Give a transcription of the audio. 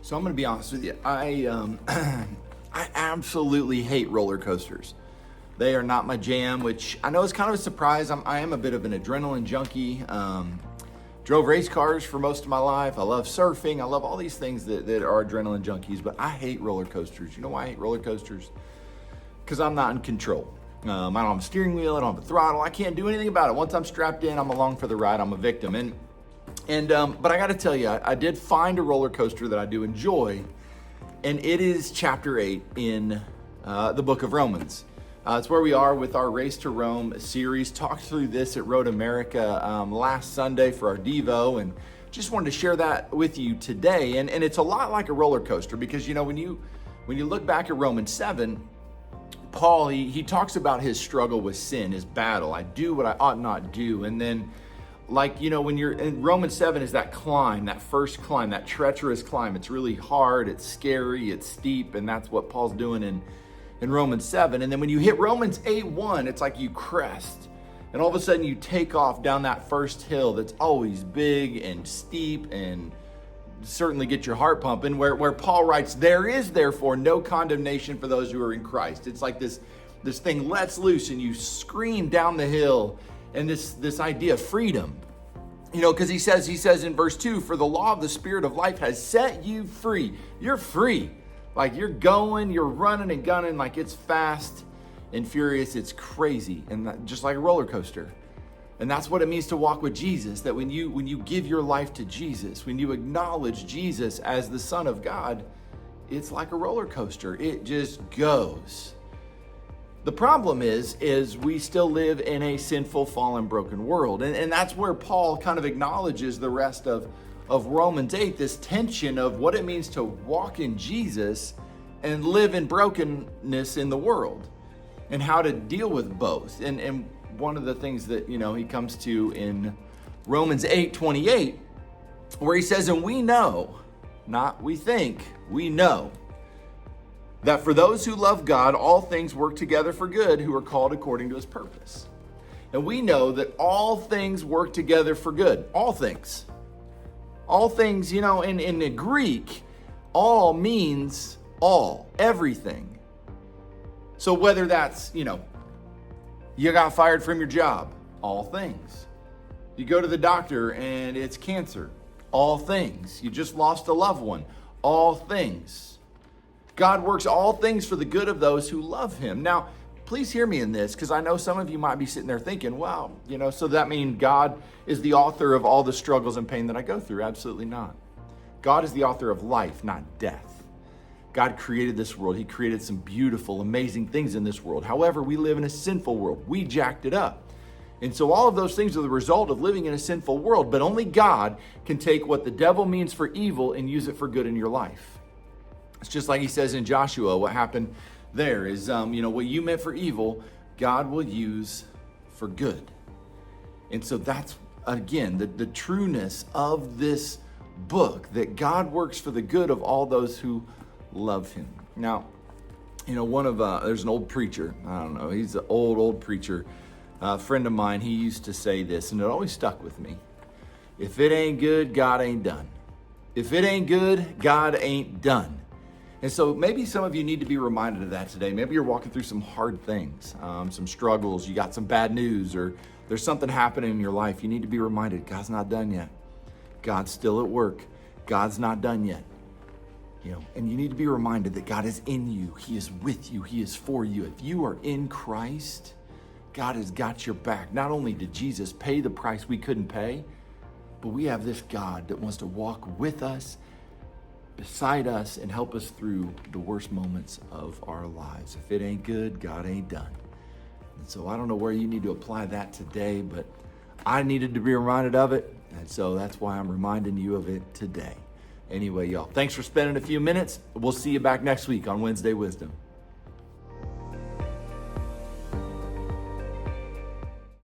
So I'm going to be honest with you. I absolutely hate roller coasters. They are not my jam, which I know is kind of a surprise. I am a bit of an adrenaline junkie. Drove race cars for most of my life. I love surfing. I love all these things that are adrenaline junkies, but I hate roller coasters. You know why I hate roller coasters? Because I'm not in control. I don't have a steering wheel. I don't have a throttle. I can't do anything about it. Once I'm strapped in, I'm along for the ride. I'm a victim. But I got to tell you, I did find a roller coaster that I do enjoy, and it is chapter 8 in the book of Romans. It's where we are with our Race to Rome series. Talked through this at Road America last Sunday for our Devo, and just wanted to share that with you today. And it's a lot like a roller coaster because, you know, when you look back at Romans 7, Paul, he talks about his struggle with sin, his battle. I do what I ought not do. And then, like, you know, when you're in Romans 7 is that climb, that first climb, that treacherous climb. It's really hard, it's scary, it's steep, and that's what Paul's doing in Romans 7. And then when you hit Romans 8:1, it's like you crest. And all of a sudden you take off down that first hill that's always big and steep and certainly get your heart pumping, where Paul writes, there is therefore no condemnation for those who are in Christ. It's like this thing lets loose and you scream down the hill, and this idea of freedom. You know, because he says in verse 2, for the law of the Spirit of life has set you free. You're free. Like you're running and gunning, like it's fast and furious. It's crazy, and just like a roller coaster. And that's what it means to walk with Jesus, that when you give your life to Jesus, when you acknowledge Jesus as the Son of God, it's like a roller coaster. It just goes. The problem is we still live in a sinful, fallen, broken world. And that's where Paul kind of acknowledges the rest of Romans 8, this tension of what it means to walk in Jesus and live in brokenness in the world, and how to deal with both. And one of the things that, you know, he comes to in Romans 8:28, where he says, and we know, not we think, we know, that for those who love God, all things work together for good, who are called according to his purpose. And we know that all things work together for good. All things. All things, you know, in the Greek, all means all, everything. So whether that's, you know, you got fired from your job, all things. You go to the doctor and it's cancer, all things. You just lost a loved one, all things. God works all things for the good of those who love him. Now, please hear me in this, because I know some of you might be sitting there thinking, wow, you know, so that means God is the author of all the struggles and pain that I go through? Absolutely not. God is the author of life, not death. God created this world. He created some beautiful, amazing things in this world. However, we live in a sinful world. We jacked it up. And so all of those things are the result of living in a sinful world, but only God can take what the devil means for evil and use it for good in your life. It's just like he says in Joshua, what happened there is, you know, what you meant for evil, God will use for good. And so that's, again, the trueness of this book, that God works for the good of all those who love him. Now, you know, there's an old preacher, I don't know, he's an old preacher, a friend of mine, he used to say this, and it always stuck with me. If it ain't good, God ain't done. If it ain't good, God ain't done. And so maybe some of you need to be reminded of that today. Maybe you're walking through some hard things, some struggles, you got some bad news, or there's something happening in your life. You need to be reminded, God's not done yet. God's still at work. God's not done yet. You know, and you need to be reminded that God is in you. He is with you. He is for you. If you are in Christ, God has got your back. Not only did Jesus pay the price we couldn't pay, but we have this God that wants to walk with us, beside us, and help us through the worst moments of our lives. If it ain't good, God ain't done. And so I don't know where you need to apply that today, but I needed to be reminded of it. And so that's why I'm reminding you of it today. Anyway, y'all, thanks for spending a few minutes. We'll see you back next week on Wednesday Wisdom.